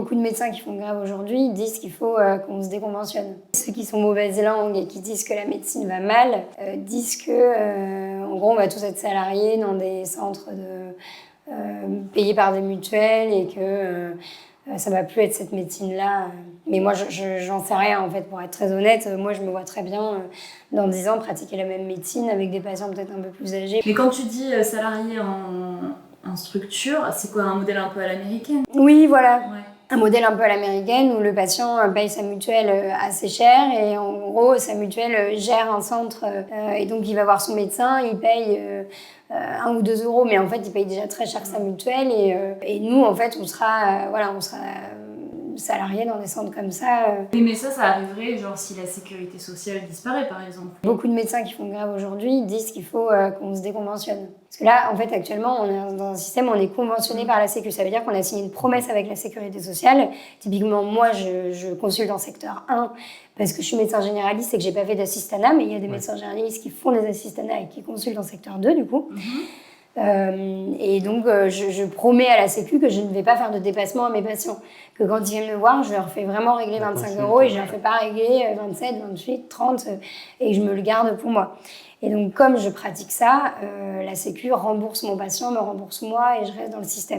beaucoup de médecins qui font grève aujourd'hui disent qu'il faut qu'on se déconventionne. Ceux qui sont mauvaises langues et qui disent que la médecine va mal disent que, en gros, on va tous être salariés dans des centres payés par des mutuelles et que ça va plus être cette médecine-là. Mais moi, j'en sais rien, en fait, pour être très honnête. Moi, je me vois très bien, dans 10 ans, pratiquer la même médecine avec des patients peut-être un peu plus âgés. Mais quand tu dis salarié en structure, c'est quoi, un modèle un peu à l'américaine? Oui, voilà. Ouais. Un modèle un peu à l'américaine où le patient paye sa mutuelle assez cher et en gros, sa mutuelle gère un centre et donc il va voir son médecin, il paye 1 ou 2 euros, mais en fait, il paye déjà très cher sa mutuelle et nous, en fait, on sera salariés dans des centres comme ça. Oui, mais ça arriverait genre si la sécurité sociale disparaît, par exemple. Beaucoup de médecins qui font grève aujourd'hui disent qu'il faut qu'on se déconventionne. Parce que là, en fait, actuellement, on est dans un système où on est conventionné par la Sécu. Ça veut dire qu'on a signé une promesse avec la sécurité sociale. Typiquement, moi, je consulte en secteur 1 parce que je suis médecin généraliste et que j'ai pas fait d'assistanat, mais il y a des médecins généralistes qui font des assistanats et qui consultent en secteur 2, du coup. Et donc, je promets à la Sécu que je ne vais pas faire de dépassement à mes patients. Que quand ils viennent me voir, je leur fais vraiment régler 25 euros et je leur fais pas régler 27, 28, 30 et je me le garde pour moi. Et donc, comme je pratique ça, la Sécu rembourse mon patient, me rembourse moi et je reste dans le système.